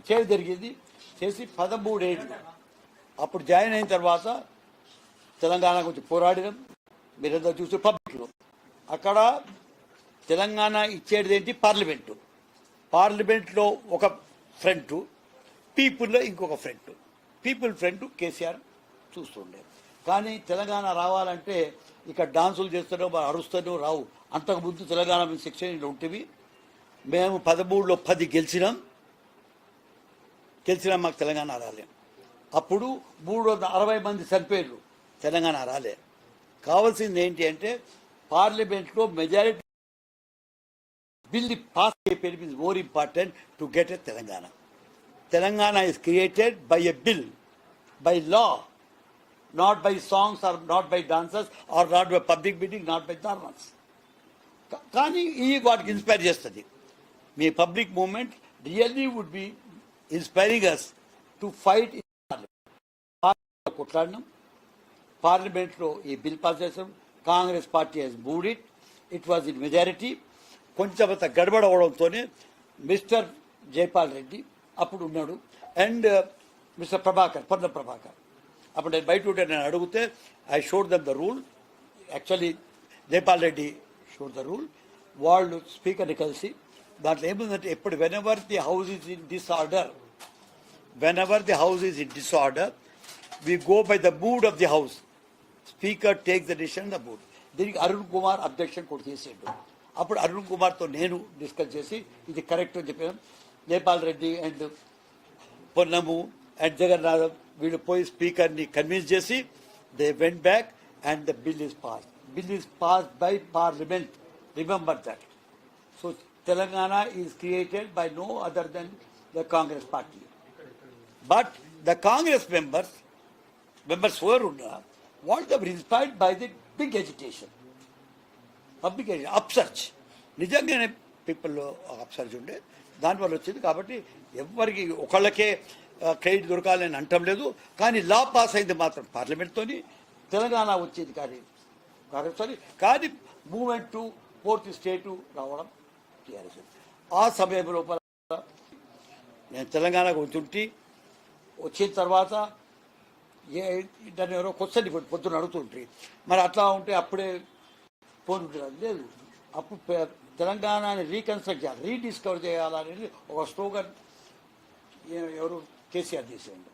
చేయడం జరిగింది. చేసి 13 ఏళ్ళు అప్పుడు జాయిన్ అయిన తర్వాత తెలంగాణ గురించి పోరాడినాం. మీరంతా చూసి పబ్లిక్లో అక్కడ తెలంగాణ ఇచ్చేది ఏంటి? పార్లమెంట్లో ఒక ఫ్రంట్, పీపుల్లో ఇంకొక ఫ్రంట్. పీపుల్ ఫ్రంట్ కేసీఆర్ చూస్తుండే. కానీ తెలంగాణ రావాలంటే ఇక్కడ డాన్సులు చేస్తూనో అరుస్తూనో రావు. అంతకుముందు తెలంగాణ సెక్షన్లో ఉంటేవి. మేము 13లో 10 గెలిచినాం. మాకు తెలంగాణ రాలే. అప్పుడు 360 మంది చనిపోయారు. తెలంగాణ రాలే. కావాల్సింది ఏంటి అంటే పార్లమెంట్లో మెజారిటీ బిల్ పాస్ అయిపోయింది. Is more important to get a Telangana. Telangana is created by a bill, by law, not by songs or not by dancers or not by public meeting, not by dharmas. కానీ ఈ వాటికి inspire చేస్తుంది. మీ public movement really would be inspiring us to fight. కొట్లాడినాం. పార్లమెంట్లో ఈ bill pass చేసాం. Congress party has moved it. It was in majority. కొంచెం అంత గడబడ అవడంతోనే మిస్టర్ జైపాల్ రెడ్డి అప్పుడు ఉన్నాడు అండ్ మిస్టర్ పొన్నం ప్రభాకర్ అప్పుడు నేను బయట ఉంటే నేను అడిగితే I showed them the rule. Actually Jaipal Reddy showed the rule. వాళ్ళు స్పీకర్ని కలిసి దాంట్లో ఏముందంటే ఎప్పుడు whenever the house is in disorder we go by the mood of the house. Speaker takes the decision the mood. దీనికి అరుణ్ కుమార్ అబ్జెక్షన్ కూడా చేసాడు. అప్పుడు అరుణ్ కుమార్తో నేను డిస్కస్ చేసి ఇది కరెక్ట్ అని చెప్పాను. జైపాల్ రెడ్డి అండ్ పొన్నము అండ్ జగన్నాథం వీళ్ళు పోయి స్పీకర్ని కన్విన్స్ చేసి they went back and the bill is passed by parliament. Remember that. So Telangana is created by no other than the Congress party. But the Congress members who were what they were inspired by the big agitation, public agitation, upsurge. నిజంగానే పీపుల్లో upsurge ఉండే దానివల్ల వచ్చింది. కాబట్టి ఎవరికి ఒకళ్ళకే credit దొరకాలని అంటం లేదు. కానీ లా pass అయింది మాత్రం పార్లమెంట్తోని. తెలంగాణ వచ్చేది కానీ కాంగ్రెస్తోని. కానీ మూవ్మెంట్ టు 4th స్టేటు రావడం టీఆర్ఎస్. ఆ సమయం లోపల నేను తెలంగాణకు వచ్చి వచ్చిన తర్వాత దాన్ని ఎవరో క్వశ్చన్ పొద్దున్న అడుగుతుంటారు. మరి అట్లా ఉంటే అప్పుడే ఫోన్ ఉంటుంది లేదు. అప్పుడు తెలంగాణని రీకన్స్ట్రక్ట్ చేయాలి, రీడిస్కవర్ చేయాలనేది ఒక స్లోగన్ ఎవరు కేసీఆర్ చేసేయండి.